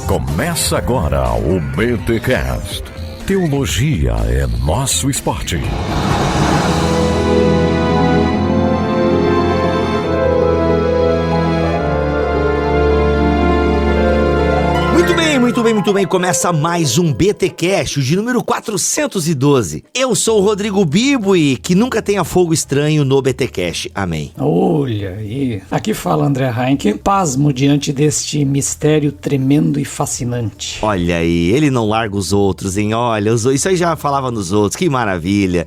Começa agora o BTcast. Teologia é nosso esporte. Muito bem, começa mais um BTcast, o de número 412. Eu sou o Rodrigo Bibo e que nunca tenha fogo estranho no BTcast, amém. Olha aí, aqui fala André Heinck, pasmo diante deste mistério tremendo e fascinante. Olha aí, ele não larga os outros, hein, olha, isso aí já falava nos outros, que maravilha,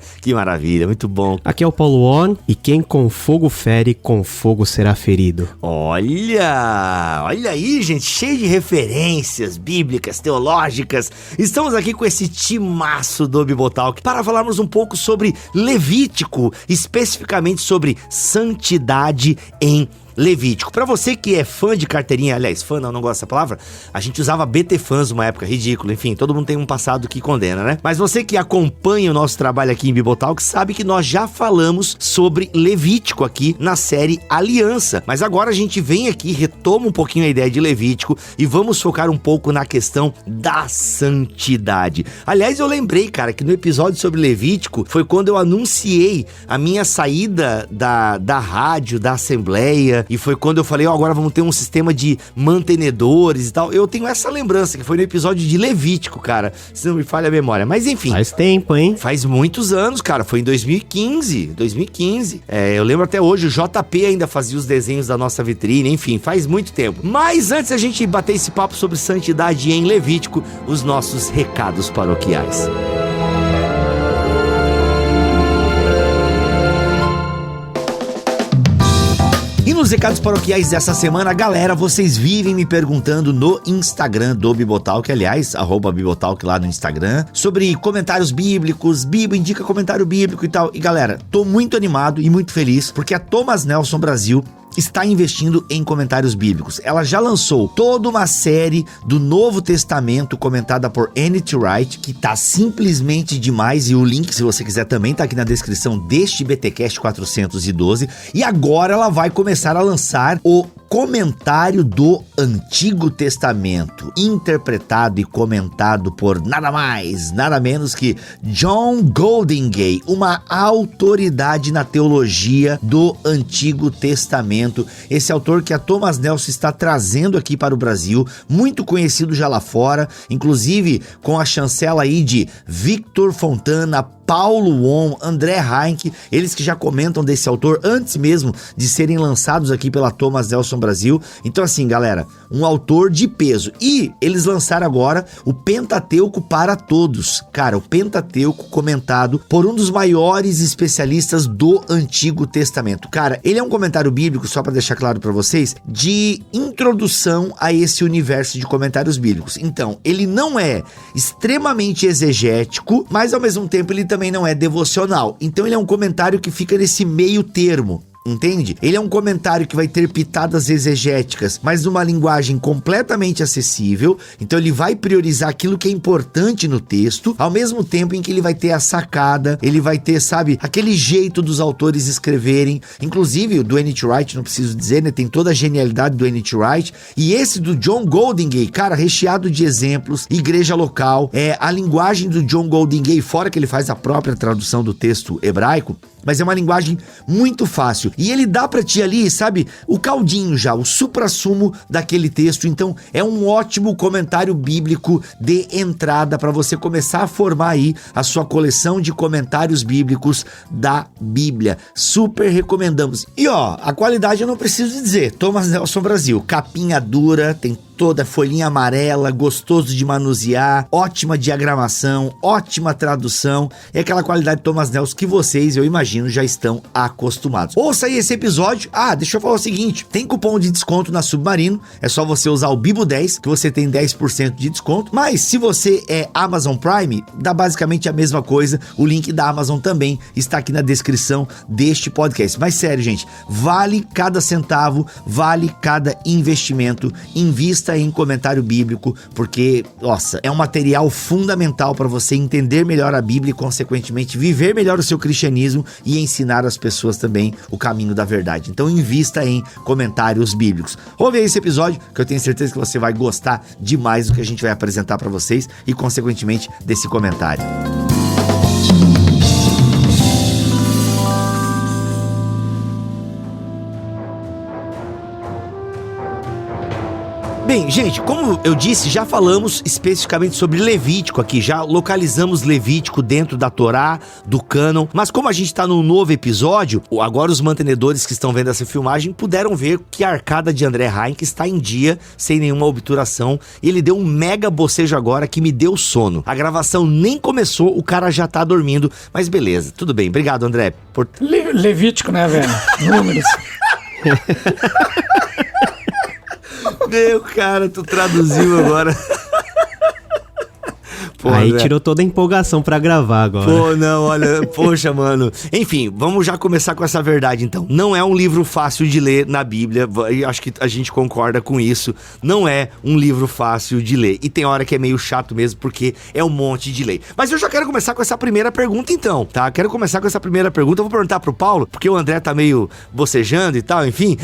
muito bom. Aqui é o Paulo On, e quem com fogo fere, com fogo será ferido. Olha aí, gente, cheio de referências bíblicas, teológicas. Estamos aqui com esse timaço do Bibotalk para falarmos um pouco sobre Levítico, especificamente sobre santidade em Levítico. Pra você que é fã de carteirinha, aliás, fã não gosto dessa palavra, a gente usava BT Fãs uma época, ridículo, enfim, todo mundo tem um passado que condena, né? Mas você que acompanha o nosso trabalho aqui em Bibotalk sabe que nós já falamos sobre Levítico aqui na série Aliança, mas agora a gente vem aqui, retoma um pouquinho a ideia de Levítico e vamos focar um pouco na questão da santidade. Aliás, eu lembrei, cara, que no episódio sobre Levítico foi quando eu anunciei a minha saída da rádio, da Assembleia, e foi quando eu falei, agora vamos ter um sistema de mantenedores e tal. Eu tenho essa lembrança, que foi no episódio de Levítico, cara, se não me falha a memória. Mas enfim. Faz tempo, hein? Faz muitos anos, cara, foi em 2015. Eu lembro até hoje, o JP ainda fazia os desenhos da nossa vitrine, enfim, faz muito tempo. Mas antes a gente bater esse papo sobre santidade em Levítico, os nossos recados paroquiais. E nos recados paroquiais dessa semana, galera, vocês vivem me perguntando no Instagram do Bibotalk, aliás, @Bibotalk lá no Instagram, sobre comentários bíblicos, Bíblia indica comentário bíblico e tal. E galera, tô muito animado e muito feliz, porque a Thomas Nelson Brasil está investindo em comentários bíblicos. Ela já lançou toda uma série do Novo Testamento comentada por N.T. Wright, que tá simplesmente demais, e o link, se você quiser, também tá aqui na descrição deste BTcast 412, e agora ela vai começar a lançar o comentário do Antigo Testamento, interpretado e comentado por nada mais, nada menos que John Goldingay, uma autoridade na teologia do Antigo Testamento. Esse autor que a Thomas Nelson está trazendo aqui para o Brasil, muito conhecido já lá fora, inclusive com a chancela aí de Victor Fontana, Paulo On, André Heinck, eles que já comentam desse autor antes mesmo de serem lançados aqui pela Thomas Nelson Brasil. Então assim, galera, um autor de peso. E eles lançaram agora o Pentateuco para Todos. Cara, o Pentateuco comentado por um dos maiores especialistas do Antigo Testamento. Cara, ele é um comentário bíblico, só para deixar claro para vocês, de introdução a esse universo de comentários bíblicos. Então, ele não é extremamente exegético, mas ao mesmo tempo ele também não é devocional. Então ele é um comentário que fica nesse meio termo. Entende? Ele é um comentário que vai ter pitadas exegéticas, mas numa linguagem completamente acessível. Então ele vai priorizar aquilo que é importante no texto, ao mesmo tempo em que ele vai ter a sacada, ele vai ter, sabe, aquele jeito dos autores escreverem. Inclusive o do N.T. Wright, não preciso dizer, né? Tem toda a genialidade do N.T. Wright. E esse do John Goldingay, cara, recheado de exemplos, igreja local, a linguagem do John Goldingay, fora que ele faz a própria tradução do texto hebraico, mas é uma linguagem muito fácil. E ele dá pra ti ali, sabe, o caldinho já, o suprassumo daquele texto. Então é um ótimo comentário bíblico de entrada para você começar a formar aí a sua coleção de comentários bíblicos da Bíblia. Super recomendamos. E ó, a qualidade eu não preciso dizer. Thomas Nelson Brasil, capinha dura, tem toda folhinha amarela, gostoso de manusear, ótima diagramação, ótima tradução, é aquela qualidade de Thomas Nelson que vocês, eu imagino, já estão acostumados. Ouça aí esse episódio. Deixa eu falar o seguinte, tem cupom de desconto na Submarino, é só você usar o Bibo10 que você tem 10% de desconto, mas se você é Amazon Prime, dá basicamente a mesma coisa, o link da Amazon também está aqui na descrição deste podcast. Mas sério, gente, vale cada centavo, vale cada investimento, invista invista em comentário bíblico, porque, nossa, é um material fundamental para você entender melhor a Bíblia e, consequentemente, viver melhor o seu cristianismo e ensinar as pessoas também o caminho da verdade. Então, invista em comentários bíblicos. Ouve aí esse episódio, que eu tenho certeza que você vai gostar demais do que a gente vai apresentar para vocês e, consequentemente, desse comentário. Bem, gente, como eu disse, já falamos especificamente sobre Levítico aqui, já localizamos Levítico dentro da Torá, do cânon, mas como a gente está num novo episódio, agora os mantenedores que estão vendo essa filmagem puderam ver que a arcada de André Heinck está em dia, sem nenhuma obturação, e ele deu um mega bocejo agora que me deu sono. A gravação nem começou, o cara já tá dormindo, mas beleza, tudo bem. Obrigado, André. Levítico, né, velho? Números. Meu cara, tu traduziu agora. Pô, aí André, tirou toda a empolgação pra gravar agora. Pô, não, olha, poxa, mano. Enfim, vamos já começar com essa verdade, então. Não é um livro fácil de ler na Bíblia, e acho que a gente concorda com isso. Não é um livro fácil de ler. E tem hora que é meio chato mesmo, porque é um monte de lei. Mas eu já quero começar com essa primeira pergunta, então, tá? Quero começar com essa primeira pergunta. Eu vou perguntar pro Paulo, porque o André tá meio bocejando e tal, enfim.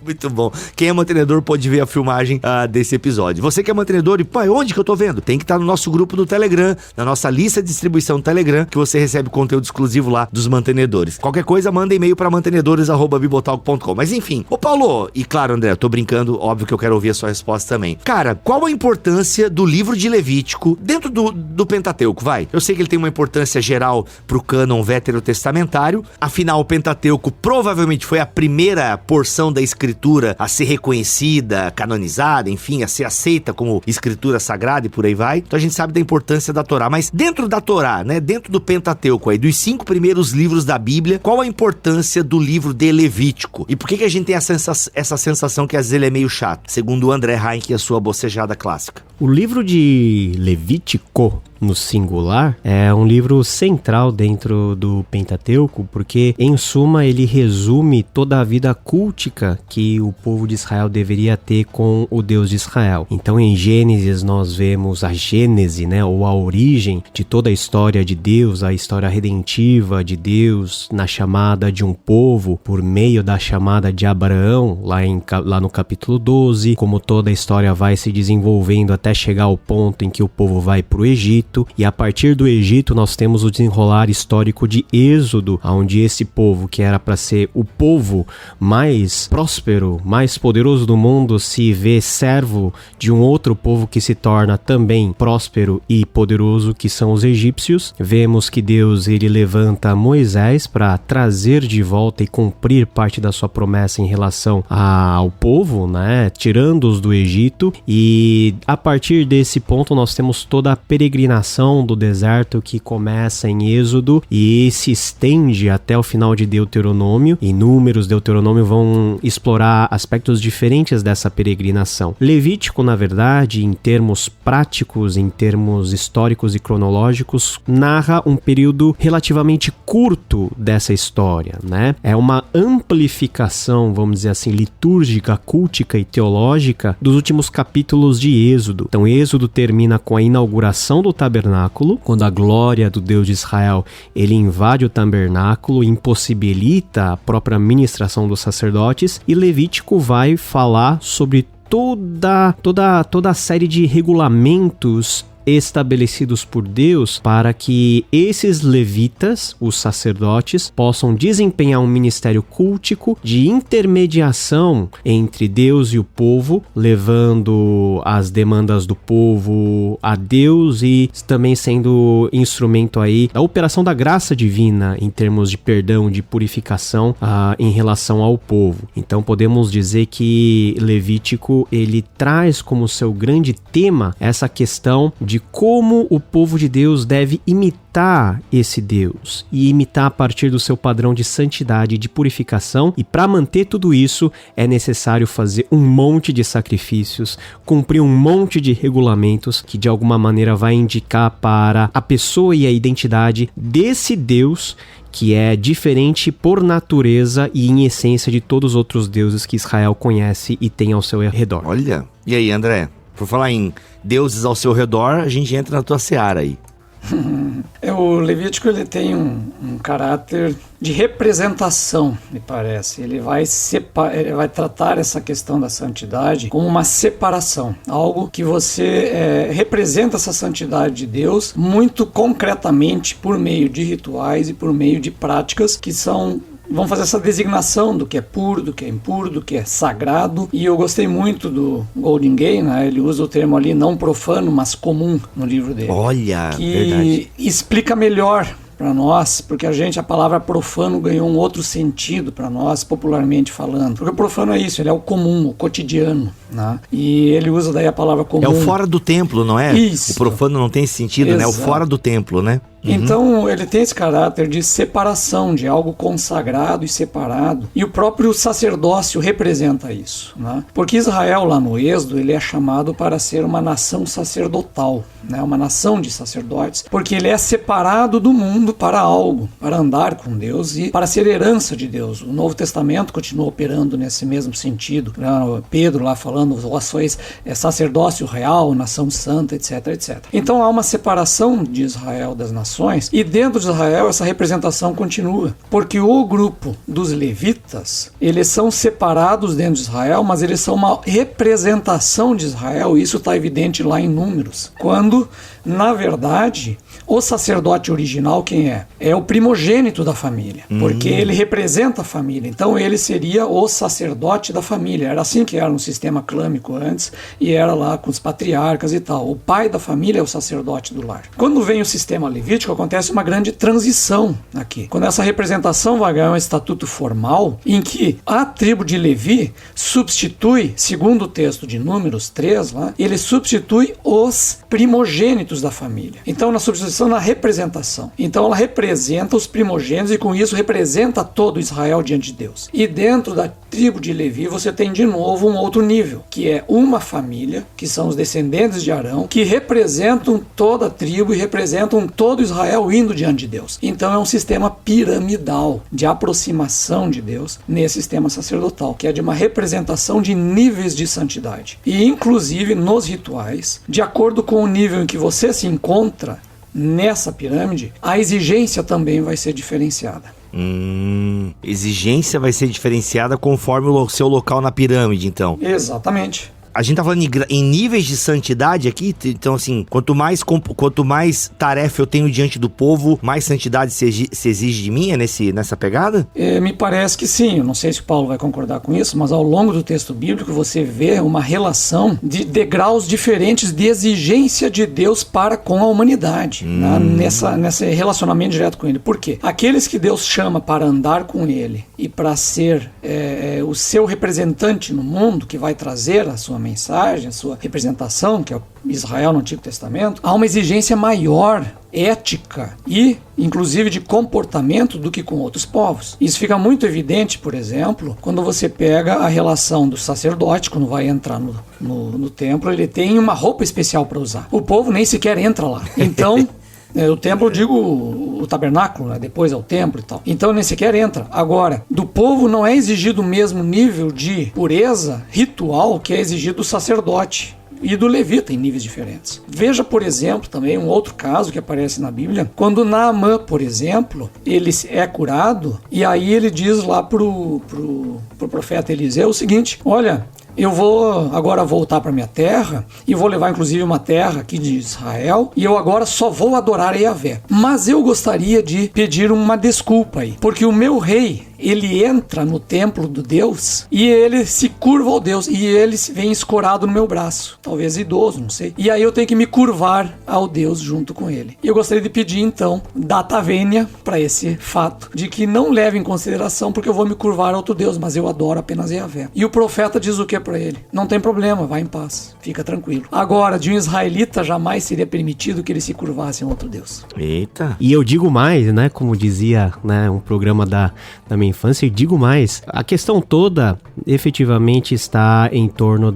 Muito bom. Quem é mantenedor pode ver a filmagem desse episódio. Você que é mantenedor, e pô, onde que eu tô vendo? Tem que estar no nosso grupo do Telegram, na nossa lista de distribuição do Telegram, que você recebe conteúdo exclusivo lá dos mantenedores. Qualquer coisa, manda e-mail para mantenedores@bibotalk.com. Mas enfim, ô Paulo, e claro, André, eu tô brincando, óbvio que eu quero ouvir a sua resposta também. Cara, qual a importância do livro de Levítico dentro do Pentateuco, vai? Eu sei que ele tem uma importância geral pro cânon veterotestamentário, afinal o Pentateuco provavelmente foi a primeira porção da escritura a ser reconhecida, canonizada, enfim, a ser aceita como escritura sagrada e por aí vai. Então a gente sabe da importância da Torá, mas dentro da Torá, né, dentro do Pentateuco aí, dos 5 primeiros livros da Bíblia, qual a importância do livro de Levítico? E por que a gente tem essa sensação que às vezes ele é meio chato, segundo o André Heinck e a sua bocejada clássica? O livro de Levítico, no singular, é um livro central dentro do Pentateuco, porque, em suma, ele resume toda a vida cultica que o povo de Israel deveria ter com o Deus de Israel. Então, em Gênesis, nós vemos a gênese, né, ou a origem de toda a história de Deus, a história redentiva de Deus na chamada de um povo, por meio da chamada de Abraão, lá no capítulo 12, como toda a história vai se desenvolvendo até chegar ao ponto em que o povo vai para o Egito, e a partir do Egito nós temos o desenrolar histórico de Êxodo, onde esse povo, que era para ser o povo mais próspero, mais poderoso do mundo, se vê servo de um outro povo que se torna também próspero e poderoso, que são os egípcios. Vemos que Deus, ele levanta Moisés para trazer de volta e cumprir parte da sua promessa em relação ao povo, né, tirando-os do Egito, e a partir desse ponto nós temos toda a peregrinação do deserto que começa em Êxodo e se estende até o final de Deuteronômio, e Números, Deuteronômio vão explorar aspectos diferentes dessa peregrinação. Levítico, na verdade, em termos práticos, em termos históricos e cronológicos, narra um período relativamente curto dessa história, né? É uma amplificação, vamos dizer assim, litúrgica, cultica e teológica dos últimos capítulos de Êxodo. Então, Êxodo termina com a inauguração do tabernáculo, quando a glória do Deus de Israel, ele invade o tabernáculo, impossibilita a própria ministração dos sacerdotes, e Levítico vai falar sobre toda a série de regulamentos estabelecidos por Deus para que esses levitas, os sacerdotes, possam desempenhar um ministério cultico de intermediação entre Deus e o povo, levando as demandas do povo a Deus e também sendo instrumento aí da operação da graça divina em termos de perdão, de purificação em relação ao povo. Então podemos dizer que Levítico, ele traz como seu grande tema essa questão de de como o povo de Deus deve imitar esse Deus e imitar a partir do seu padrão de santidade e de purificação, e para manter tudo isso é necessário fazer um monte de sacrifícios, cumprir um monte de regulamentos que de alguma maneira vai indicar para a pessoa e a identidade desse Deus que é diferente por natureza e em essência de todos os outros deuses que Israel conhece e tem ao seu redor. Olha, e aí, André? Por falar em deuses ao seu redor, a gente entra na tua seara aí. O Levítico ele tem um caráter de representação, me parece. Ele vai tratar essa questão da santidade como uma separação, algo que você representa essa santidade de Deus muito concretamente por meio de rituais e por meio de práticas que vão fazer essa designação do que é puro, do que é impuro, do que é sagrado. E eu gostei muito do Golding Gay, né? Ele usa o termo ali não profano, mas comum no livro dele. Olha, que verdade. Explica melhor para nós, porque a palavra profano ganhou um outro sentido para nós, popularmente falando. Porque o profano é isso, ele é o comum, o cotidiano, né? E ele usa daí a palavra comum. É o fora do templo, não é? Isso. O profano não tem esse sentido, né? O fora do templo, né? Então ele tem esse caráter de separação, de algo consagrado e separado, e o próprio sacerdócio representa isso, né? Porque Israel lá no Êxodo ele é chamado para ser uma nação sacerdotal, né? Uma nação de sacerdotes, porque ele é separado do mundo para algo, para andar com Deus e para ser herança de Deus. O Novo Testamento continua operando nesse mesmo sentido, né? Pedro lá falando, vós sois sacerdócio real, nação santa, etc, etc. Então há uma separação de Israel das nações, e dentro de Israel essa representação continua, porque o grupo dos levitas, eles são separados dentro de Israel, mas eles são uma representação de Israel, e isso está evidente lá em Números, quando, na verdade, o sacerdote original quem é? É o primogênito da família, porque ele representa a família, então ele seria o sacerdote da família. Era assim que era no sistema clânico antes, e era lá com os patriarcas e tal. O pai da família é o sacerdote do lar. Quando vem o sistema levítico, acontece uma grande transição aqui. Quando essa representação vai ganhar um estatuto formal, em que a tribo de Levi substitui, segundo o texto de Números 3, lá, ele substitui os primogênitos da família. Então, na substituição, na representação. Então ela representa os primogênitos e com isso representa todo Israel diante de Deus. E dentro da tribo de Levi você tem de novo um outro nível, que é uma família, que são os descendentes de Arão, que representam toda a tribo e representam todo Israel indo diante de Deus. Então é um sistema piramidal de aproximação de Deus nesse sistema sacerdotal, que é de uma representação de níveis de santidade. E inclusive nos rituais, de acordo com o nível em que você se encontra nessa pirâmide, a exigência também vai ser diferenciada. Exigência vai ser diferenciada conforme o seu local na pirâmide, então. Exatamente. A gente tá falando em níveis de santidade aqui, então assim, quanto mais tarefa eu tenho diante do povo, mais santidade se exige de mim, nessa pegada? Me parece que sim, eu não sei se o Paulo vai concordar com isso, mas ao longo do texto bíblico você vê uma relação de degraus diferentes de exigência de Deus para com a humanidade, nesse relacionamento direto com Ele. Por quê? Aqueles que Deus chama para andar com Ele e para ser o seu representante no mundo, que vai trazer a sua mensagem, a sua representação, que é Israel no Antigo Testamento, há uma exigência maior ética e, inclusive, de comportamento do que com outros povos. Isso fica muito evidente, por exemplo, quando você pega a relação do sacerdote, quando vai entrar no templo, ele tem uma roupa especial para usar. O povo nem sequer entra lá. Então, o templo, eu digo o tabernáculo, né? Depois é o templo e tal. Então nem sequer entra. Agora, do povo não é exigido o mesmo nível de pureza ritual que é exigido do sacerdote e do levita em níveis diferentes. Veja, por exemplo, também um outro caso que aparece na Bíblia, quando Naamã, por exemplo, ele é curado, e aí ele diz lá pro profeta Eliseu o seguinte: olha, eu vou agora voltar para minha terra e vou levar inclusive uma terra aqui de Israel, e eu agora só vou adorar a Yahvé. Mas eu gostaria de pedir uma desculpa aí, porque o meu rei, ele entra no templo do Deus e ele se curva ao Deus e ele vem escorado no meu braço, talvez idoso, não sei, e aí eu tenho que me curvar ao Deus junto com ele. E eu gostaria de pedir então data vênia para esse fato, de que não leve em consideração porque eu vou me curvar a outro Deus, mas eu adoro apenas Yahvé. E o profeta diz o que para ele. Não tem problema, vai em paz, fica tranquilo. Agora, de um israelita jamais seria permitido que ele se curvasse a um outro Deus. Eita. E eu digo mais, né, como dizia, né, um programa da minha infância, eu digo mais, a questão toda efetivamente está em torno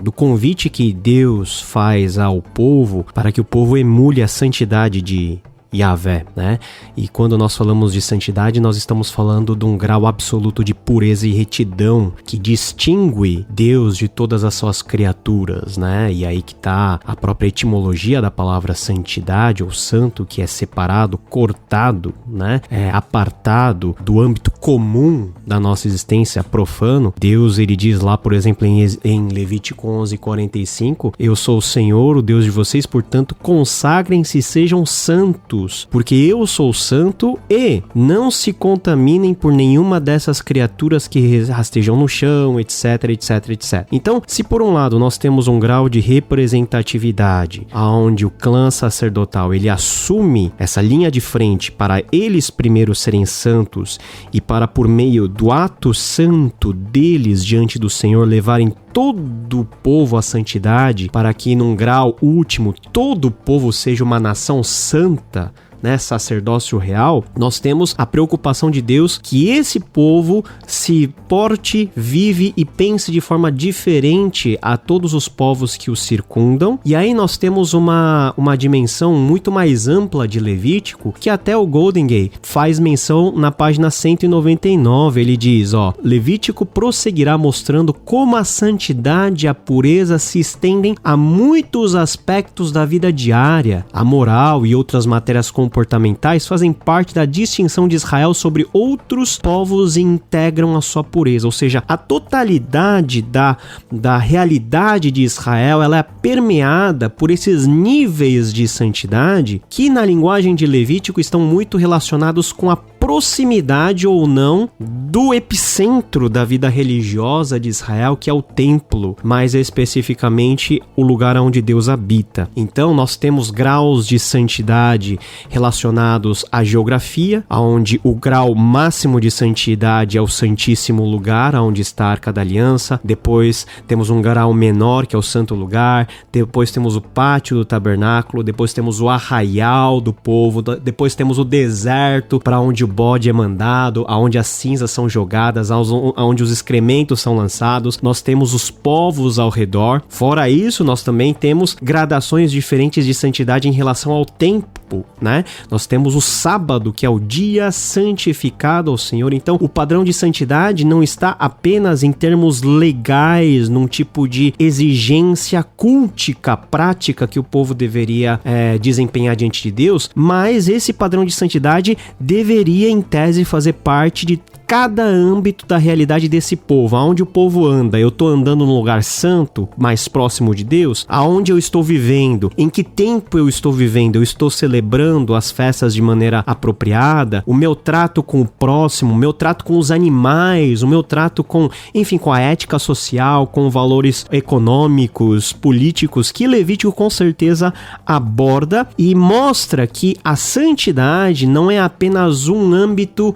do convite que Deus faz ao povo para que o povo emule a santidade de Yahvé, né? E quando nós falamos de santidade, nós estamos falando de um grau absoluto de pureza e retidão que distingue Deus de todas as suas criaturas, né? E aí que tá a própria etimologia da palavra santidade ou santo, que é separado, cortado, né? Apartado do âmbito comum da nossa existência, profano. Deus, ele diz lá, por exemplo, em Levítico 11:45, eu sou o Senhor, o Deus de vocês, portanto, consagrem-se e sejam santos, porque eu sou santo, e não se contaminem por nenhuma dessas criaturas que rastejam no chão, etc, etc, etc. Então, se por um lado nós temos um grau de representatividade, onde o clã sacerdotal ele assume essa linha de frente para eles primeiro serem santos e para, por meio do ato santo deles diante do Senhor, levarem todo o povo à santidade, para que num grau último todo o povo seja uma nação santa, né, sacerdócio real, nós temos a preocupação de Deus que esse povo se porte, vive e pense de forma diferente a todos os povos que o circundam. E aí nós temos uma dimensão muito mais ampla de Levítico, que até o Golden Gate faz menção na página 199. Ele diz, Levítico prosseguirá mostrando como a santidade e a pureza se estendem a muitos aspectos da vida diária. A moral e outras matérias comportamentais fazem parte da distinção de Israel sobre outros povos e integram a sua pureza. Ou seja, a totalidade da realidade de Israel, ela é permeada por esses níveis de santidade que na linguagem de Levítico estão muito relacionados com a proximidade ou não do epicentro da vida religiosa de Israel, que é o templo, mais especificamente o lugar onde Deus habita. Então nós temos graus de santidade relacionados à geografia, onde o grau máximo de santidade é o Santíssimo Lugar, onde está a Arca da Aliança. Depois temos um grau menor, que é o Santo Lugar. Depois temos o Pátio do Tabernáculo. Depois temos o Arraial do Povo. Depois temos o deserto, para onde o bode é mandado, aonde as cinzas são jogadas, aonde os excrementos são lançados. Nós temos os povos ao redor. Fora isso, nós também temos gradações diferentes de santidade em relação ao tempo, né? Nós temos o sábado, que é o dia santificado ao Senhor. Então, o padrão de santidade não está apenas em termos legais, num tipo de exigência cultica, prática que o povo deveria desempenhar diante de Deus, mas esse padrão de santidade deveria, em tese, fazer parte de cada âmbito da realidade desse povo. Aonde o povo anda, eu estou andando num lugar santo, mais próximo de Deus? Aonde eu estou vivendo? Em que tempo eu estou vivendo? Eu estou celebrando as festas de maneira apropriada? O meu trato com o próximo, o meu trato com os animais, o meu trato com, enfim, com a ética social, com valores econômicos, políticos, que Levítico com certeza aborda e mostra que a santidade não é apenas um âmbito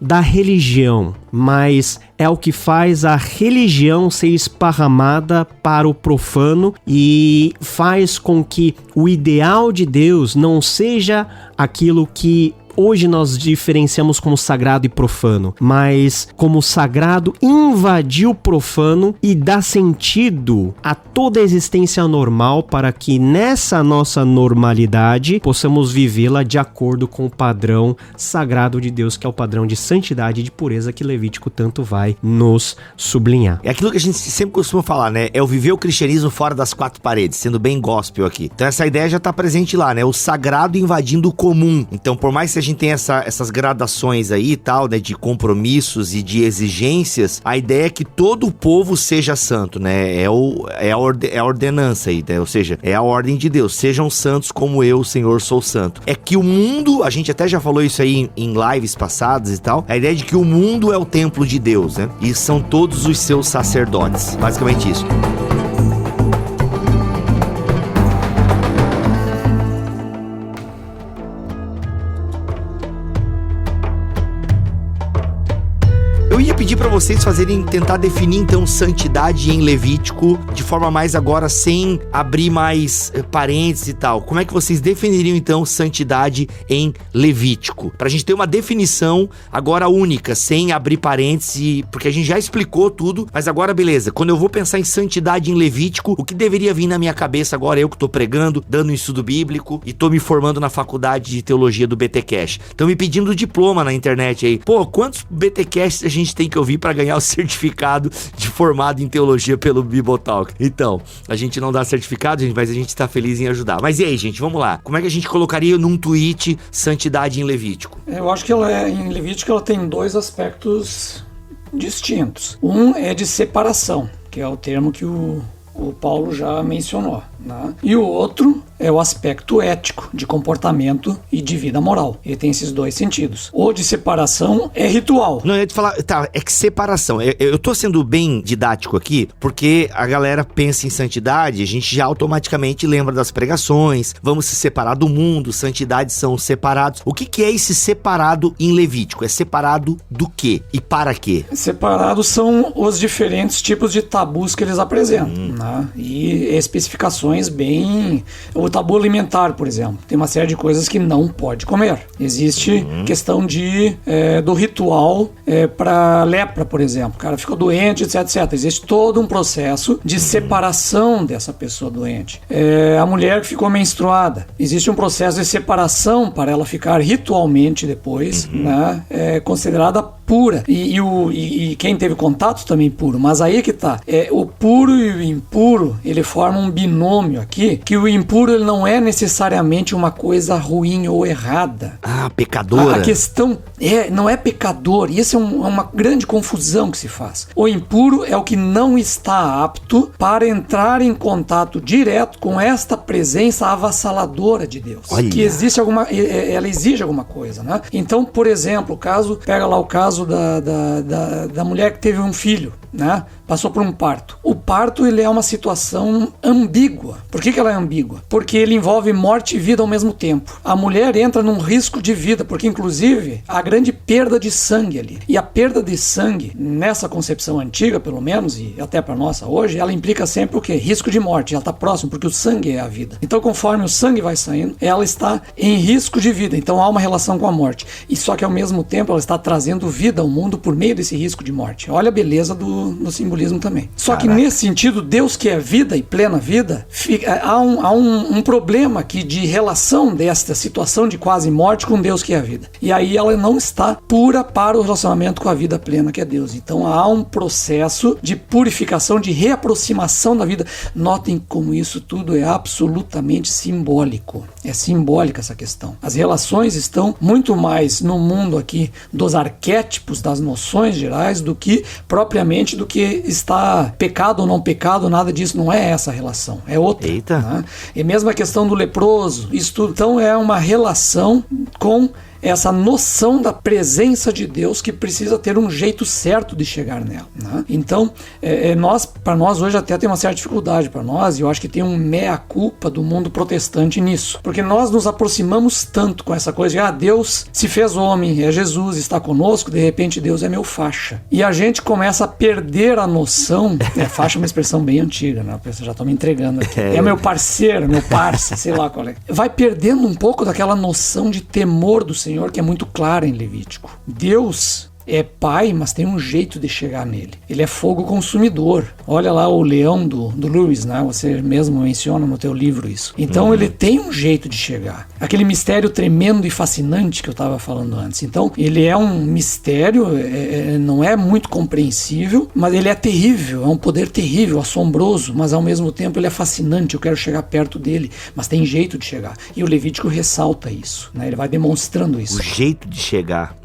da religião, mas é o que faz a religião ser esparramada para o profano e faz com que o ideal de Deus não seja aquilo que hoje nós diferenciamos como sagrado e profano, mas como sagrado invadir o profano e dá sentido a toda a existência normal, para que nessa nossa normalidade possamos vivê-la de acordo com o padrão sagrado de Deus, que é o padrão de santidade e de pureza que Levítico tanto vai nos sublinhar. É aquilo que a gente sempre costuma falar, né? É o viver o cristianismo fora das quatro paredes, sendo bem gospel aqui. Então essa ideia já tá presente lá, né? O sagrado invadindo o comum. Então, por mais que a gente tem essas gradações aí e tal, né, de compromissos e de exigências, a ideia é que todo o povo seja santo, né? É a ordenança aí, né? Ou seja, é a ordem de Deus. Sejam santos como eu, Senhor, sou santo. É que o mundo, a gente até já falou isso aí em lives passadas e tal, a ideia de que o mundo é o templo de Deus, né? E são todos os seus sacerdotes. Basicamente isso. Eu ia pedir pra vocês tentar definir então santidade em Levítico de forma mais agora sem abrir mais parênteses e tal. Como é que vocês definiriam então santidade em Levítico? Pra gente ter uma definição agora única, sem abrir parênteses, porque a gente já explicou tudo, mas agora beleza, quando eu vou pensar em santidade em Levítico, o que deveria vir na minha cabeça agora, eu que tô pregando, dando um estudo bíblico e tô me formando na faculdade de teologia do BTcast. Estão me pedindo diploma na internet aí. Pô, quantos BTcasts a gente tem que ouvir pra ganhar o certificado de formado em teologia pelo Bibotalk? Então, a gente não dá certificado, mas a gente tá feliz em ajudar. Mas e aí, gente, vamos lá. Como é que a gente colocaria num tweet santidade em Levítico? Eu acho que em Levítico ela tem dois aspectos distintos. Um é de separação, que é o termo que o Paulo já mencionou, né? E o outro é o aspecto ético, de comportamento e de vida moral. Ele tem esses dois sentidos. O de separação é ritual. Não, eu ia te falar, tá, é que separação. Eu tô sendo bem didático aqui, porque a galera pensa em santidade, a gente já automaticamente lembra das pregações, vamos se separar do mundo, santidade são separados. O que é esse separado em Levítico? É separado do quê? E para quê? Separados são os diferentes tipos de tabus que eles apresentam, né? E especificações bem... O tabu alimentar, por exemplo, tem uma série de coisas que não pode comer. Existe questão do ritual para lepra, por exemplo. O cara ficou doente, etc, etc. Existe todo um processo de separação dessa pessoa doente. A mulher que ficou menstruada, existe um processo de separação para ela ficar ritualmente depois, né, considerada pura. E quem teve contato também puro. Mas aí que tá. O puro e o impuro, ele formam um binômio aqui, que o impuro ele não é necessariamente uma coisa ruim ou errada. Ah, pecadora. A questão não é pecador. E isso é uma grande confusão que se faz. O impuro é o que não está apto para entrar em contato direto com esta presença avassaladora de Deus. Olha. Que ela exige alguma coisa, né? Então, por exemplo, pega lá o caso da mulher que teve um filho, né? Passou por um parto. O parto, ele é uma situação ambígua. Por que ela é ambígua? Porque ele envolve morte e vida ao mesmo tempo. A mulher entra num risco de vida, porque inclusive há grande perda de sangue ali. E a perda de sangue, nessa concepção antiga, pelo menos, e até para nossa hoje, ela implica sempre o quê? Risco de morte. Ela está próximo, porque o sangue é a vida. Então, conforme o sangue vai saindo, ela está em risco de vida. Então, há uma relação com a morte. E só que, ao mesmo tempo, ela está trazendo vida ao mundo por meio desse risco de morte. Olha a beleza do simbolismo também. Só que nesse sentido, Deus que é vida e plena vida, há um problema aqui de relação desta situação de quase morte com Deus que é a vida. E aí ela não está pura para o relacionamento com a vida plena que é Deus. Então há um processo de purificação, de reaproximação da vida. Notem como isso tudo é absolutamente simbólico. É simbólica essa questão. As relações estão muito mais no mundo aqui dos arquétipos, das noções gerais, do que propriamente do que está pecado ou não pecado, nada disso, não é essa relação, é outra. Eita. Né? E mesmo a questão do leproso, isso tudo, então é uma relação com essa noção da presença de Deus que precisa ter um jeito certo de chegar nela, né? Então, para nós hoje até tem uma certa dificuldade para nós, e eu acho que tem um mea-culpa do mundo protestante nisso, porque nós nos aproximamos tanto com essa coisa de Deus se fez homem, é Jesus, está conosco, de repente Deus é meu faixa. E a gente começa a perder a noção, faixa é uma expressão bem antiga, né? Eu já estou me entregando aqui. É meu parceiro, meu parça, sei lá qual é. Vai perdendo um pouco daquela noção de temor do Senhor, que é muito clara em Levítico. Deus é pai, mas tem um jeito de chegar nele. Ele é fogo consumidor. Olha lá o leão do Lewis, né? Você mesmo menciona no teu livro isso. Então ele tem um jeito de chegar. Aquele mistério tremendo e fascinante que eu estava falando antes. Então ele é um mistério, não é muito compreensível, mas ele é terrível, é um poder terrível, assombroso, mas ao mesmo tempo ele é fascinante, eu quero chegar perto dele, mas tem jeito de chegar. E o Levítico ressalta isso, né? Ele vai demonstrando isso. O jeito de chegar.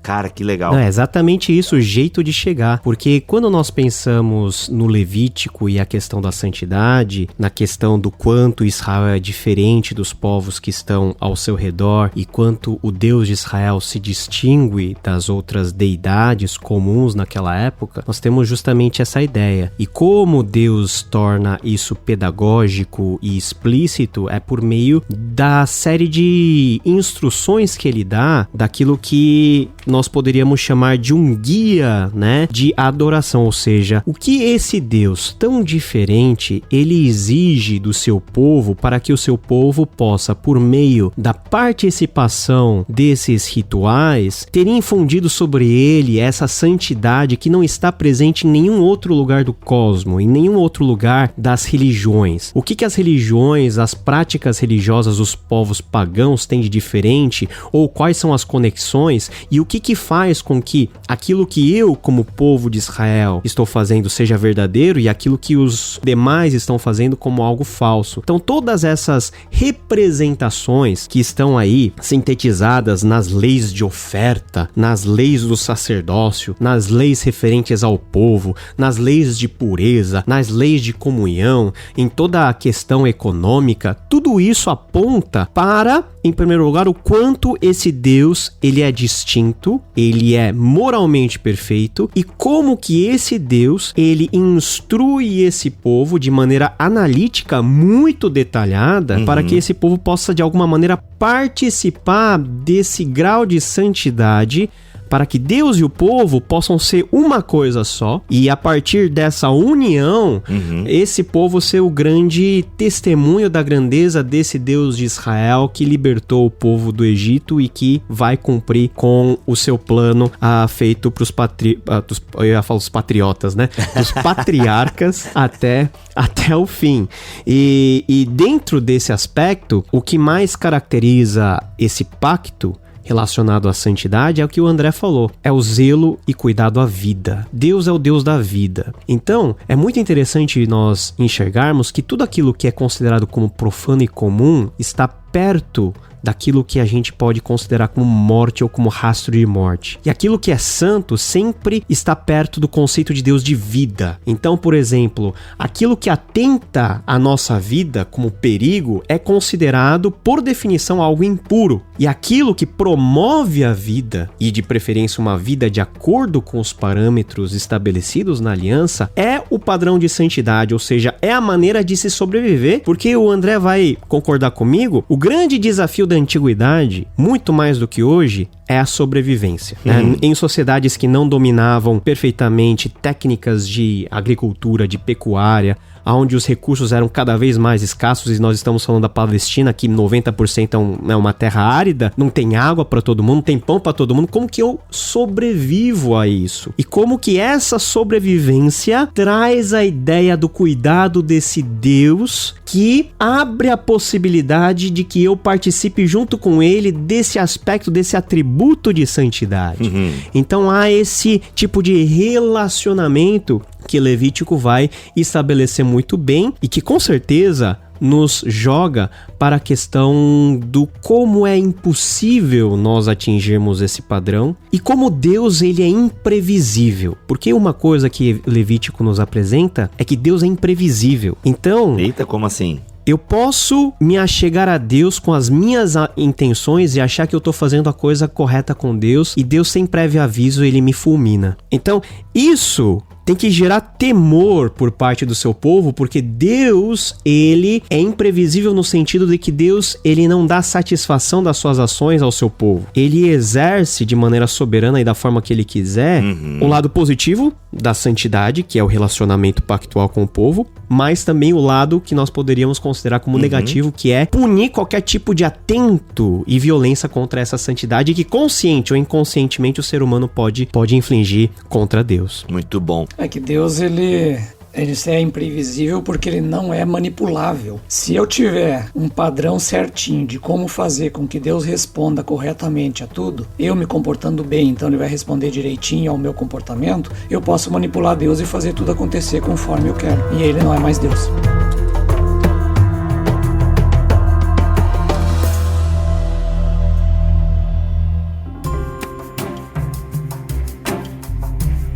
Cara, que legal. Não, é exatamente isso, o jeito de chegar. Porque quando nós pensamos no Levítico e a questão da santidade, na questão do quanto Israel é diferente dos povos que estão ao seu redor e quanto o Deus de Israel se distingue das outras deidades comuns naquela época, nós temos justamente essa ideia. E como Deus torna isso pedagógico e explícito é por meio da série de instruções que ele dá daquilo que nós poderíamos podemos chamar de um guia, né, de adoração, ou seja, o que esse Deus tão diferente, ele exige do seu povo para que o seu povo possa, por meio da participação desses rituais, ter infundido sobre ele essa santidade que não está presente em nenhum outro lugar do cosmos, em nenhum outro lugar das religiões. O que as religiões, as práticas religiosas dos povos pagãos têm de diferente, ou quais são as conexões, e o que faz com que aquilo que eu, como povo de Israel, estou fazendo seja verdadeiro e aquilo que os demais estão fazendo como algo falso. Então todas essas representações que estão aí sintetizadas nas leis de oferta, nas leis do sacerdócio, nas leis referentes ao povo, nas leis de pureza, nas leis de comunhão, em toda a questão econômica, tudo isso aponta para, em primeiro lugar, o quanto esse Deus, ele é distinto, ele é moralmente perfeito, e como que esse Deus, ele instrui esse povo de maneira analítica, muito detalhada, para que esse povo possa de alguma maneira participar desse grau de santidade, para que Deus e o povo possam ser uma coisa só, e a partir dessa união, esse povo ser o grande testemunho da grandeza desse Deus de Israel que libertou o povo do Egito e que vai cumprir com o seu plano feito para os eu ia falar os patriotas, né? Os patriarcas até o fim. E dentro desse aspecto, o que mais caracteriza esse pacto relacionado à santidade é o que o André falou, é o zelo e cuidado à vida. Deus é o Deus da vida. Então, é muito interessante nós enxergarmos que tudo aquilo que é considerado como profano e comum está perto daquilo que a gente pode considerar como morte ou como rastro de morte. E aquilo que é santo sempre está perto do conceito de Deus de vida. Então, por exemplo, aquilo que atenta à nossa vida como perigo é considerado, por definição, algo impuro. E aquilo que promove a vida, e de preferência uma vida de acordo com os parâmetros estabelecidos na aliança, é o padrão de santidade, ou seja, é a maneira de se sobreviver, porque o André vai concordar comigo, o grande desafio da antiguidade, muito mais do que hoje, é a sobrevivência. Em sociedades que não dominavam perfeitamente técnicas de agricultura, de pecuária, onde os recursos eram cada vez mais escassos, e nós estamos falando da Palestina, que 90% é uma terra árida, não tem água para todo mundo, não tem pão para todo mundo. Como que eu sobrevivo a isso? E como que essa sobrevivência traz a ideia do cuidado desse Deus que abre a possibilidade de que eu participe junto com ele desse aspecto, desse atributo de santidade. Então há esse tipo de relacionamento que Levítico vai estabelecer muito bem e que com certeza nos joga para a questão do como é impossível nós atingirmos esse padrão e como Deus ele é imprevisível. Porque uma coisa que Levítico nos apresenta é que Deus é imprevisível. Então... Eita, como assim? Eu posso me achegar a Deus com as minhas intenções e achar que eu estou fazendo a coisa correta com Deus, e Deus, sem prévio aviso, ele me fulmina. Então, isso tem que gerar temor por parte do seu povo, porque Deus, ele é imprevisível no sentido de que Deus, ele não dá satisfação das suas ações ao seu povo. Ele exerce de maneira soberana e da forma que ele quiser o lado positivo da santidade, que é o relacionamento pactual com o povo, mas também o lado que nós poderíamos considerar como negativo, que é punir qualquer tipo de atento e violência contra essa santidade que consciente ou inconscientemente o ser humano pode infligir contra Deus. Muito bom. É que Deus, ele é imprevisível porque ele não é manipulável. Se eu tiver um padrão certinho de como fazer com que Deus responda corretamente a tudo, eu me comportando bem, então ele vai responder direitinho ao meu comportamento, eu posso manipular Deus e fazer tudo acontecer conforme eu quero. E ele não é mais Deus.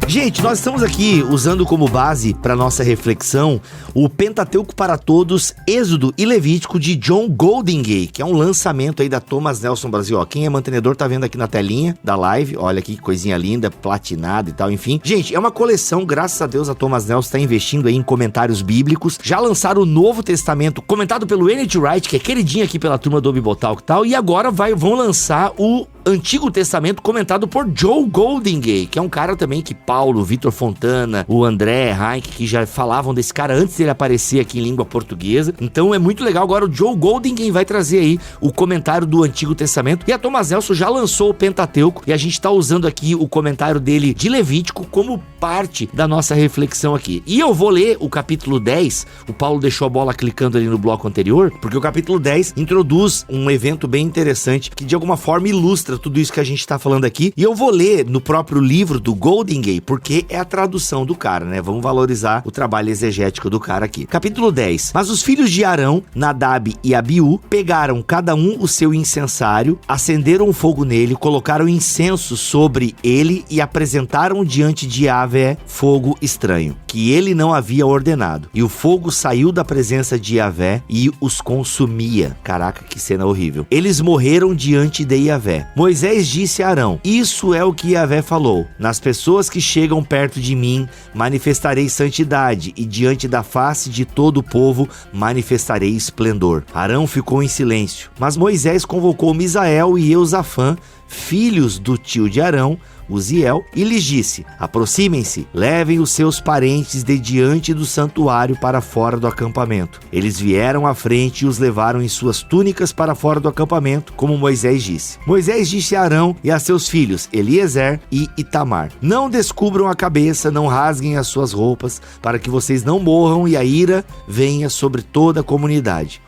Gente, nós estamos aqui usando como base para nossa reflexão o Pentateuco para Todos, Êxodo e Levítico de John Goldingay, que é um lançamento aí da Thomas Nelson Brasil. Ó, quem é mantenedor tá vendo aqui na telinha da live, olha aqui que coisinha linda, platinada e tal, enfim. Gente, é uma coleção, graças a Deus a Thomas Nelson está investindo aí em comentários bíblicos. Já lançaram o Novo Testamento, comentado pelo N.T. Wright, que é queridinho aqui pela turma do Bibotalk e tal, e agora vão lançar o Antigo Testamento comentado por Joe Goldingay, que é um cara também que Paulo, Vitor Fontana, o André Heinck, que já falavam desse cara antes dele aparecer aqui em língua portuguesa. Então é muito legal. Agora o Joe Goldingay vai trazer aí o comentário do Antigo Testamento. E a Thomas Nelson já lançou o Pentateuco e a gente tá usando aqui o comentário dele de Levítico como parte da nossa reflexão aqui. E eu vou ler o capítulo 10, o Paulo deixou a bola clicando ali no bloco anterior, porque o capítulo 10 introduz um evento bem interessante que de alguma forma ilustra tudo isso que a gente tá falando aqui. E eu vou ler no próprio livro do Goldingay, porque é a tradução do cara, né? Vamos valorizar o trabalho exegético do cara aqui. Capítulo 10. Mas os filhos de Arão, Nadab e Abiú, pegaram cada um o seu incensário, acenderam fogo nele, colocaram incenso sobre ele e apresentaram diante de Yahvé fogo estranho, que ele não havia ordenado. E o fogo saiu da presença de Yahvé e os consumia. Caraca, que cena horrível. Eles morreram diante de Yahvé. Moisés disse a Arão: isso é o que Yahvé falou: nas pessoas que chegam perto de mim manifestarei santidade, e diante da face de todo o povo manifestarei esplendor. Arão ficou em silêncio, mas Moisés convocou Misael e Eusafã, filhos do tio de Arão, Uziel, e lhes disse: aproximem-se, levem os seus parentes de diante do santuário para fora do acampamento. Eles vieram à frente e os levaram em suas túnicas para fora do acampamento, como Moisés disse. Moisés disse a Arão e a seus filhos Eliezer e Itamar: não descubram a cabeça, não rasguem as suas roupas, para que vocês não morram e a ira venha sobre toda a comunidade.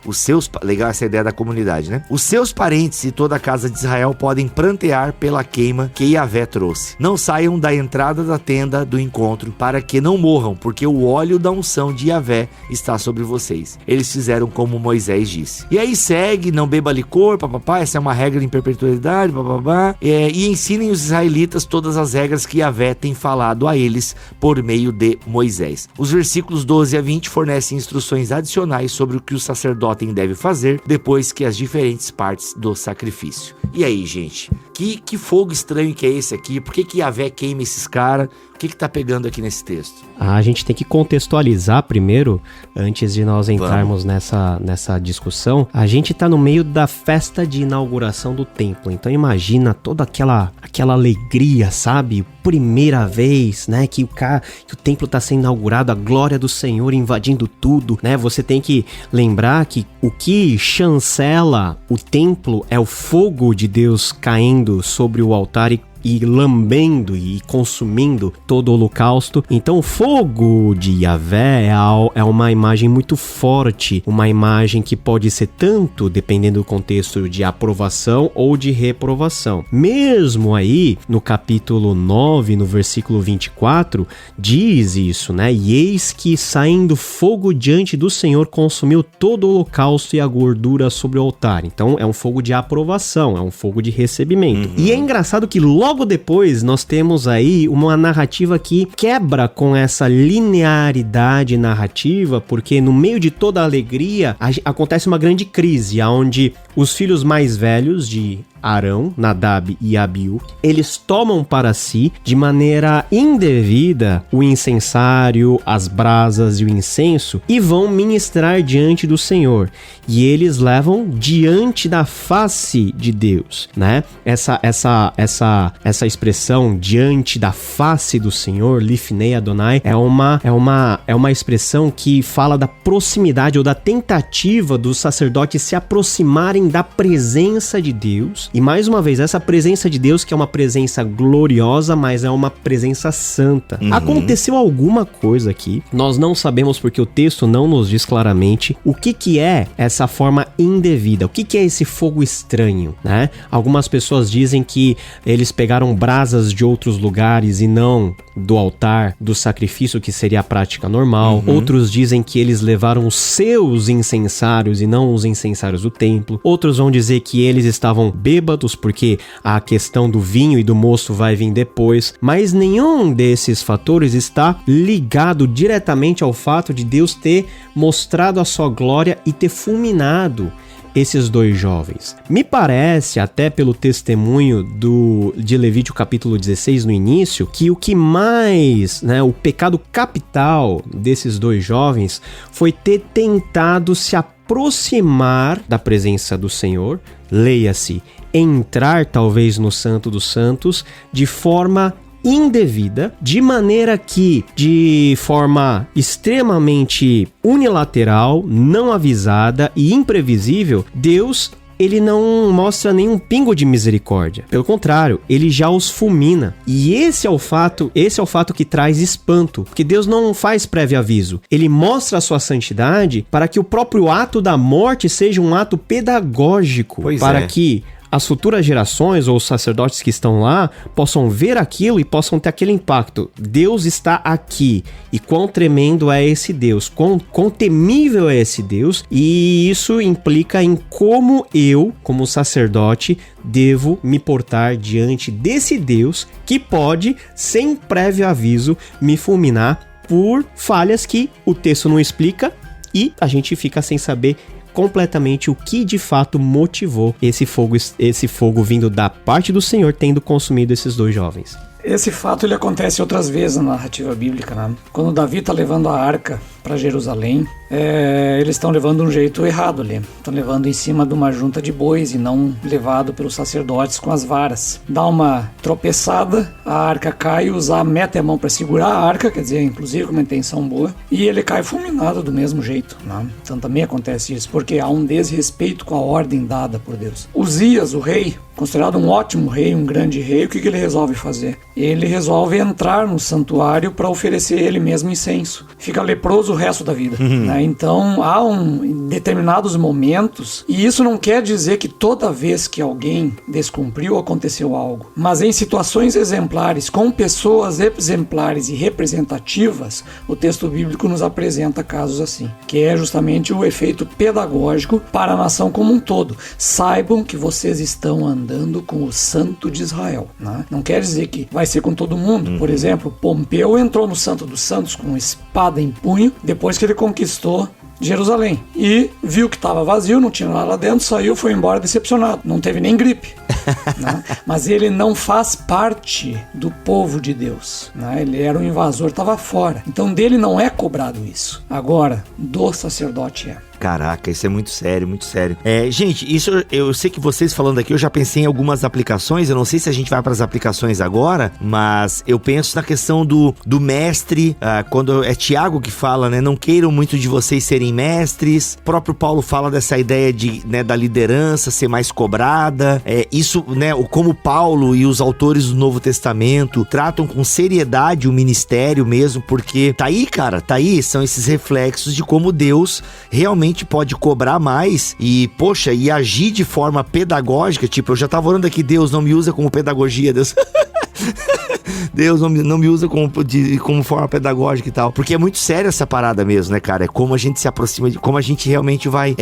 Legal essa ideia da comunidade, né? Os seus parentes e toda a casa de Israel podem prantear pela queima que Yahvé trouxe. Não saiam da entrada da tenda do encontro, para que não morram, porque o óleo da unção de Yahvé está sobre vocês. Eles fizeram como Moisés disse. E aí segue: não beba licor, papapá, essa é uma regra em perpetuidade, papapá, e ensinem os israelitas todas as regras que Yahvé tem falado a eles por meio de Moisés. Os versículos 12 a 20 fornecem instruções adicionais sobre o que o sacerdote deve fazer depois que as diferentes partes do sacrifício. E aí, gente, que fogo estranho que é esse aqui? Por que Yahvé queima esses caras? O que tá pegando aqui nesse texto? A gente tem que contextualizar primeiro, antes de nós entrarmos nessa discussão. A gente tá no meio da festa de inauguração do templo. Então imagina toda aquela alegria, sabe? Primeira vez, né? Que o templo tá sendo inaugurado, a glória do Senhor invadindo tudo, né? Você tem que lembrar que o que chancela o templo é o fogo de Deus caindo sobre o altar e lambendo e consumindo todo o holocausto. Então o fogo de Yahvé é uma imagem muito forte, uma imagem que pode ser tanto, dependendo do contexto, de aprovação ou de reprovação. Mesmo aí, no capítulo 9, no versículo 24, diz isso, né? E eis que saindo fogo diante do Senhor consumiu todo o holocausto e a gordura sobre o altar. Então é um fogo de aprovação, é um fogo de recebimento. E é engraçado que logo depois nós temos aí uma narrativa que quebra com essa linearidade narrativa, porque no meio de toda a alegria acontece uma grande crise, onde os filhos mais velhos de Arão, Nadab e Abiú, eles tomam para si de maneira indevida o incensário, as brasas e o incenso e vão ministrar diante do Senhor. E eles levam diante da face de Deus, né? Essa expressão diante da face do Senhor, Lifnei Adonai, é uma expressão que fala da proximidade ou da tentativa dos sacerdotes se aproximarem da presença de Deus. E mais uma vez, essa presença de Deus, que é uma presença gloriosa, mas é uma presença santa. Aconteceu alguma coisa aqui, nós não sabemos porque o texto não nos diz claramente o que é essa forma indevida, o que é esse fogo estranho, né? Algumas pessoas dizem que eles pegaram brasas de outros lugares e não do altar do sacrifício, que seria a prática normal. Outros dizem que eles levaram os seus incensários e não os incensários do templo. Outros vão dizer que eles estavam bêbados, porque a questão do vinho e do mosto vai vir depois. Mas nenhum desses fatores está ligado diretamente ao fato de Deus ter mostrado a sua glória e ter fulminado esses dois jovens. Me parece, até pelo testemunho de Levítico capítulo 16 no início, que o que mais, né, o pecado capital desses dois jovens foi ter tentado se aproximar da presença do Senhor, leia-se, entrar talvez no Santo dos Santos de forma indevida, de maneira que, de forma extremamente unilateral, não avisada e imprevisível, Deus, ele não mostra nenhum pingo de misericórdia. Pelo contrário, ele já os fulmina. E esse é o fato que traz espanto, porque Deus não faz prévio aviso. Ele mostra a sua santidade para que o próprio ato da morte seja um ato pedagógico, para que as futuras gerações ou os sacerdotes que estão lá possam ver aquilo e possam ter aquele impacto. Deus está aqui. E quão tremendo é esse Deus, quão temível é esse Deus. E isso implica em como eu, como sacerdote, devo me portar diante desse Deus que pode, sem prévio aviso, me fulminar por falhas que o texto não explica e a gente fica sem saber completamente o que de fato motivou esse fogo vindo da parte do Senhor tendo consumido esses 2 jovens. Esse fato ele acontece outras vezes na narrativa bíblica, né? Quando Davi está levando a arca para Jerusalém, eles estão levando de um jeito errado ali. Estão levando em cima de uma junta de bois e não levado pelos sacerdotes com as varas. Dá uma tropeçada, a arca cai, Uzá mete a mão para segurar a arca, quer dizer, inclusive com uma intenção boa, e ele cai fulminado do mesmo jeito, né? Então também acontece isso, porque há um desrespeito com a ordem dada por Deus. Uzias, o rei, considerado um ótimo rei, um grande rei, o que ele resolve fazer? Ele resolve entrar no santuário para oferecer ele mesmo incenso. Fica leproso o resto da vida, né? Então há em determinados momentos, e isso não quer dizer que toda vez que alguém descumpriu aconteceu algo, mas em situações exemplares, com pessoas exemplares e representativas, o texto bíblico nos apresenta casos assim, que é justamente o efeito pedagógico para a nação como um todo. Saibam que vocês estão andando com o Santo de Israel, né? Não quer dizer que vai ser com todo mundo. Por exemplo, Pompeu entrou no Santo dos Santos com espada em punho depois que ele conquistou Jerusalém e viu que estava vazio, não tinha nada lá dentro, saiu, foi embora decepcionado, não teve nem gripe, né? Mas ele não faz parte do povo de Deus, né? Ele era um invasor, estava fora, então dele não é cobrado isso. Agora, do sacerdote é. Caraca, isso é muito sério, muito sério. Gente, isso eu sei que vocês falando aqui, eu já pensei em algumas aplicações, eu não sei se a gente vai para as aplicações agora, mas eu penso na questão do mestre, quando é Tiago que fala, né, não queiram muito de vocês serem mestres. O próprio Paulo fala dessa ideia da liderança ser mais cobrada, isso, né, como Paulo e os autores do Novo Testamento tratam com seriedade o ministério mesmo, porque tá aí, são esses reflexos de como Deus realmente pode cobrar mais e agir de forma pedagógica. Tipo, eu já tava orando aqui, Deus não me usa como pedagogia, Deus não me usa como forma pedagógica e tal, porque é muito séria essa parada mesmo, né, cara? É como a gente se aproxima, como a gente realmente vai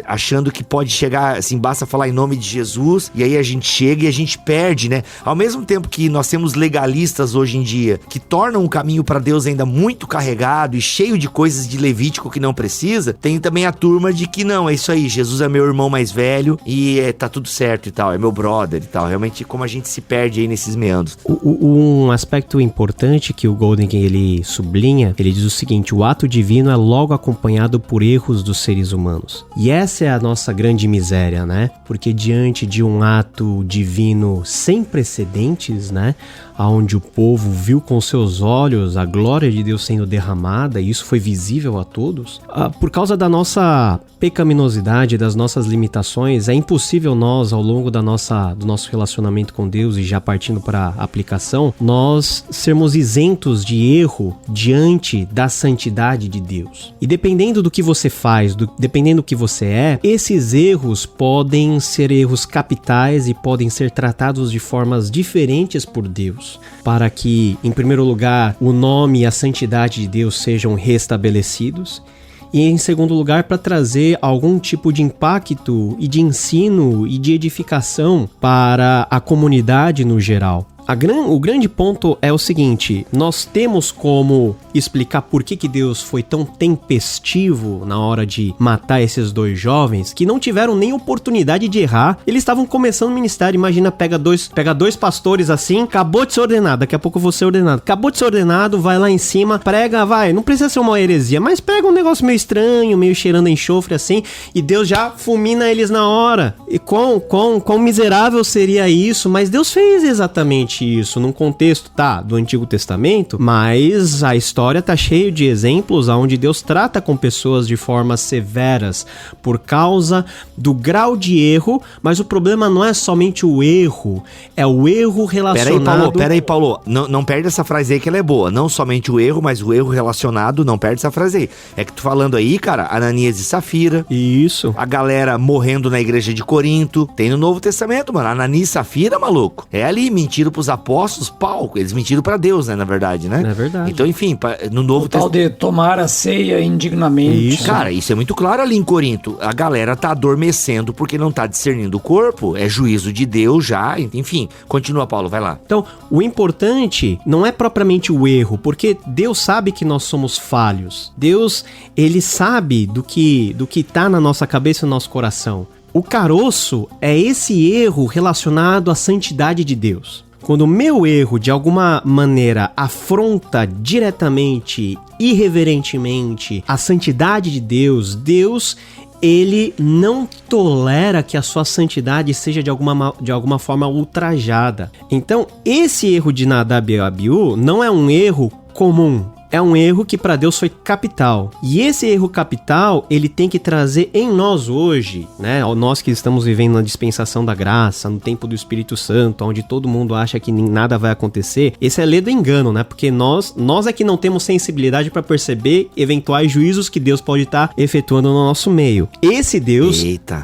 achando que pode chegar, assim, basta falar em nome de Jesus, e aí a gente chega e a gente perde, né? Ao mesmo tempo que nós temos legalistas hoje em dia, que tornam o caminho pra Deus ainda muito carregado e cheio de coisas de Levítico que não precisa, tem também a turma de que não, é isso aí, Jesus é meu irmão mais velho e tá tudo certo e tal, é meu brother e tal. Realmente, como a gente se perde aí nesses meandros. Um aspecto importante que o Golding ele sublinha, ele diz o seguinte: o ato divino é logo acompanhado por erros dos seres humanos. E essa é a nossa grande miséria, né? Porque diante de um ato divino sem precedentes, né, onde o povo viu com seus olhos a glória de Deus sendo derramada, e isso foi visível a todos, por causa da nossa pecaminosidade, das nossas limitações, é impossível nós, ao longo do nosso relacionamento com Deus, e já partindo para a aplicação, nós sermos isentos de erro diante da santidade de Deus. E dependendo do que você faz, dependendo do que você é, esses erros podem ser erros capitais e podem ser tratados de formas diferentes por Deus, para que, em primeiro lugar, o nome e a santidade de Deus sejam restabelecidos, e em segundo lugar, para trazer algum tipo de impacto e de ensino e de edificação para a comunidade no geral. O grande ponto é o seguinte, nós temos como explicar por que Deus foi tão tempestivo na hora de matar esses 2 jovens, que não tiveram nem oportunidade de errar, eles estavam começando o ministério. Imagina, pega dois pastores assim, acabou de ser ordenado, daqui a pouco eu vou ser ordenado, acabou de ser ordenado, vai lá em cima, prega, não precisa ser uma heresia, mas prega um negócio meio estranho, meio cheirando a enxofre assim, e Deus já fulmina eles na hora. E quão miserável seria isso, mas Deus fez exatamente isso, num contexto, do Antigo Testamento, mas a história tá cheia de exemplos onde Deus trata com pessoas de formas severas por causa do grau de erro, mas o problema não é somente o erro, é o erro relacionado... Pera aí, Paulo, não perde essa frase aí que ela é boa, não somente o erro, mas o erro relacionado, não perde essa frase aí. É que tu falando aí, cara, Ananias e Safira. Isso. A galera morrendo na igreja de Corinto, tem no Novo Testamento, mano, Ananias e Safira, maluco. É ali, mentiram pros apóstolos, eles mentiram pra Deus, né, na verdade, né? É verdade. Então, enfim, no Novo Testamento... de tomar a ceia indignamente. Isso. Cara, isso é muito claro ali em Corinto. A galera tá adormecendo porque não tá discernindo o corpo, é juízo de Deus já, enfim. Continua, Paulo, vai lá. Então, o importante não é propriamente o erro, porque Deus sabe que nós somos falhos. Deus, ele sabe do que tá na nossa cabeça e no nosso coração. O caroço é esse erro relacionado à santidade de Deus. Quando o meu erro, de alguma maneira, afronta diretamente, irreverentemente, a santidade de Deus, ele não tolera que a sua santidade seja de alguma forma ultrajada. Então, esse erro de Nadab e Abiú não é um erro comum. É um erro que para Deus foi capital. E esse erro capital, ele tem que trazer em nós hoje, né? Nós que estamos vivendo na dispensação da graça, no tempo do Espírito Santo, onde todo mundo acha que nada vai acontecer. Esse é lê do engano, né? Porque nós é que não temos sensibilidade para perceber eventuais juízos que Deus pode estar efetuando no nosso meio. Esse Deus,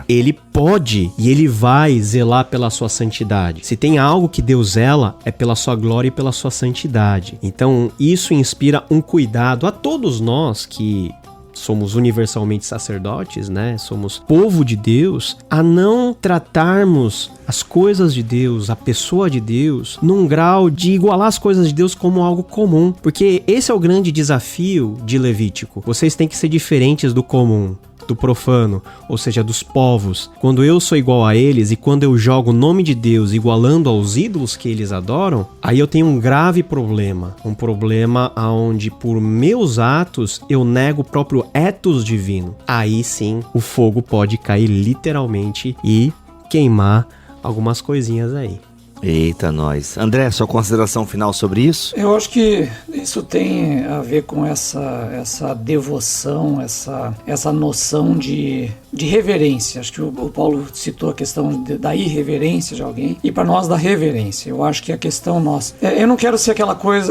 ele pode e ele vai zelar pela sua santidade. Se tem algo que Deus zela, é pela sua glória e pela sua santidade. Então, isso inspira um cuidado a todos nós que somos universalmente sacerdotes, né? Somos povo de Deus, a não tratarmos as coisas de Deus, a pessoa de Deus, num grau de igualar as coisas de Deus como algo comum. Porque esse é o grande desafio de Levítico. Vocês têm que ser diferentes do comum, do profano, ou seja, dos povos. Quando eu sou igual a eles e quando eu jogo o nome de Deus igualando aos ídolos que eles adoram, aí eu tenho um grave problema. Um problema onde por meus atos eu nego o próprio ethos divino. Aí sim, o fogo pode cair literalmente e queimar algumas coisinhas aí. Eita, nós. André, sua consideração final sobre isso? Eu acho que isso tem a ver com essa devoção, essa noção de reverência. Acho que o Paulo citou a questão da irreverência de alguém e para nós da reverência. Eu acho que a questão nossa... Eu não quero ser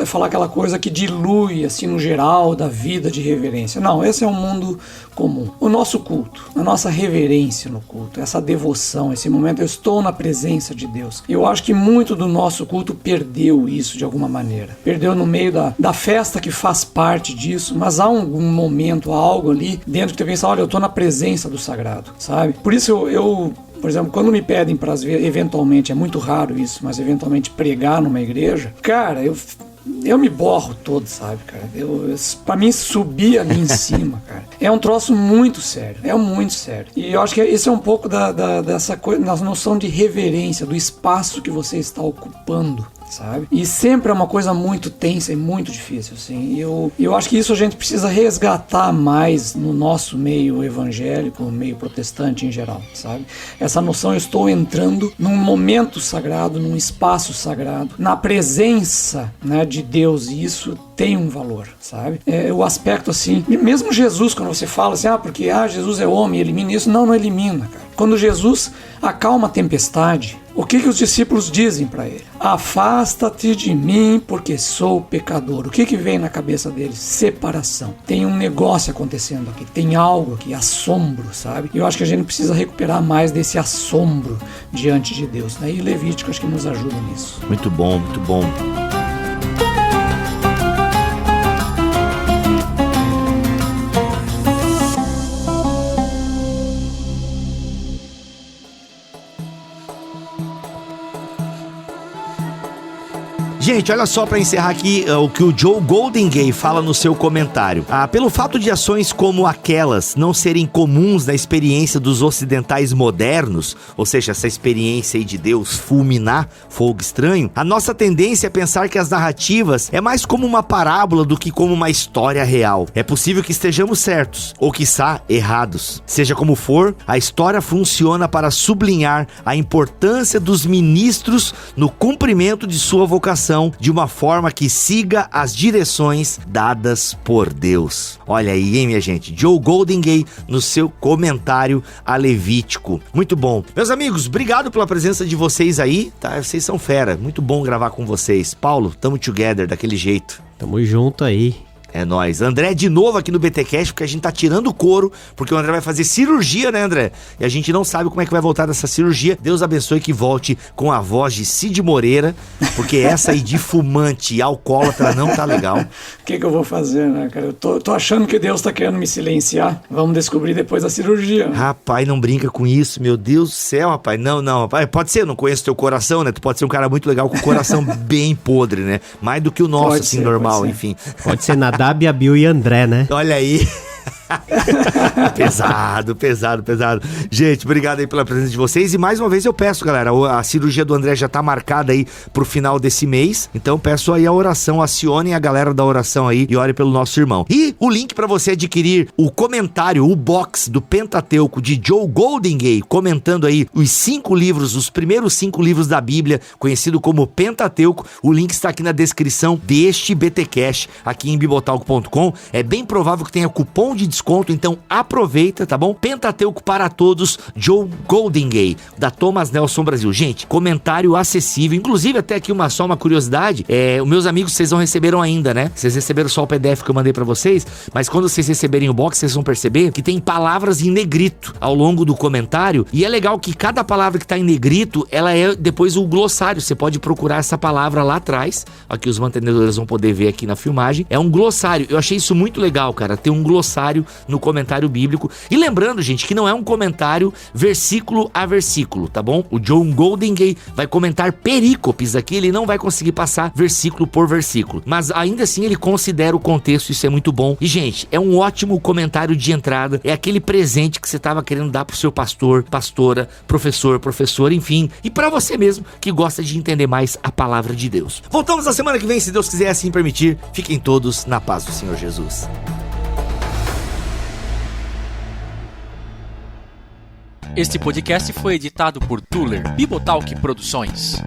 falar aquela coisa que dilui, assim, no geral, da vida de reverência. Não, esse é um mundo comum. O nosso culto, a nossa reverência no culto, essa devoção, esse momento, eu estou na presença de Deus. Eu acho que muito do nosso culto perdeu isso de alguma maneira. Perdeu no meio da festa que faz parte disso, mas há algum momento, algo ali dentro que tu pensa, olha, eu estou na presença do sagrado, sabe? Por isso eu por exemplo, quando me pedem para eventualmente, é muito raro isso, mas eventualmente pregar numa igreja, cara, eu me borro todo, sabe, cara? Pra mim, subir ali em cima, cara, é um troço muito sério. É muito sério. E eu acho que esse é um pouco dessa coisa, da noção de reverência, do espaço que você está ocupando, sabe? E sempre é uma coisa muito tensa e muito difícil, assim. E eu acho que isso a gente precisa resgatar mais no nosso meio evangélico, no meio protestante em geral, sabe? Essa noção, eu estou entrando num momento sagrado, num espaço sagrado, na presença, né, de Deus, e isso tem um valor, sabe? O aspecto, assim, mesmo Jesus, quando você fala assim, porque Jesus é homem, elimina isso, não elimina, cara. Quando Jesus acalma a tempestade, o que os discípulos dizem para ele? Afasta-te de mim, porque sou pecador. O que vem na cabeça deles? Separação. Tem um negócio acontecendo aqui, tem algo aqui, assombro, sabe? E eu acho que a gente precisa recuperar mais desse assombro diante de Deus, né? E Levítico acho que nos ajuda nisso. Muito bom, muito bom. Gente, olha só pra encerrar aqui o que o Joe Goldingay fala no seu comentário. Pelo fato de ações como aquelas não serem comuns na experiência dos ocidentais modernos, ou seja, essa experiência aí de Deus fulminar fogo estranho, a nossa tendência é pensar que as narrativas é mais como uma parábola do que como uma história real. É possível que estejamos certos, ou quiçá errados. Seja como for, a história funciona para sublinhar a importância dos ministros no cumprimento de sua vocação de uma forma que siga as direções dadas por Deus. Olha aí, hein, minha gente? Joe Goldingay no seu comentário a Levítico. Muito bom. Meus amigos, obrigado pela presença de vocês aí, tá? Vocês são fera. Muito bom gravar com vocês. Paulo, tamo together daquele jeito. Tamo junto aí. É nóis. André de novo aqui no BTcast, porque a gente tá tirando o couro, porque o André vai fazer cirurgia, né, André? E a gente não sabe como é que vai voltar dessa cirurgia. Deus abençoe que volte com a voz de Cid Moreira, porque essa aí de fumante e alcoólatra não tá legal. O que eu vou fazer, né, cara? Eu tô achando que Deus tá querendo me silenciar. Vamos descobrir depois da cirurgia. Rapaz, não brinca com isso, meu Deus do céu, rapaz. Não, rapaz. Pode ser, eu não conheço teu coração, né? Tu pode ser um cara muito legal com o coração bem podre, né? Mais do que o nosso, assim, normal, enfim. Pode ser Nadab, Abiú e André, né? Olha aí. Pesado. Gente, obrigado aí pela presença de vocês. E mais uma vez eu peço, galera, a cirurgia do André já tá marcada aí pro final desse mês. Então peço aí a oração, acionem a galera da oração aí e ore pelo nosso irmão. E o link pra você adquirir o comentário, o box do Pentateuco de Joe Goldingay, comentando aí os 5 livros, os primeiros 5 livros da Bíblia, conhecido como Pentateuco. O link está aqui na descrição deste BTcast, aqui em bibotalk.com. É bem provável que tenha cupom de desconto, então aproveita, tá bom? Pentateuco para todos, Joe Goldingay, da Thomas Nelson Brasil. Gente, comentário acessível, inclusive até aqui só uma curiosidade, os meus amigos, vocês não receberam ainda, né? Vocês receberam só o PDF que eu mandei pra vocês, mas quando vocês receberem o box, vocês vão perceber que tem palavras em negrito ao longo do comentário, e é legal que cada palavra que tá em negrito, ela é depois o glossário, você pode procurar essa palavra lá atrás, aqui os mantenedores vão poder ver aqui na filmagem, é um glossário. Eu achei isso muito legal, cara, ter um glossário no comentário bíblico. E lembrando, gente, que não é um comentário versículo a versículo, tá bom? O John Goldingay vai comentar perícopes aqui, ele não vai conseguir passar versículo por versículo, mas ainda assim ele considera o contexto, isso é muito bom. E, gente, é um ótimo comentário de entrada, é aquele presente que você tava querendo dar pro seu pastor, pastora, professor, enfim, e pra você mesmo que gosta de entender mais a palavra de Deus. Voltamos na semana que vem, se Deus quiser assim permitir. Fiquem todos na paz do Senhor Jesus. Este podcast foi editado por Tuller Bibotalk Produções.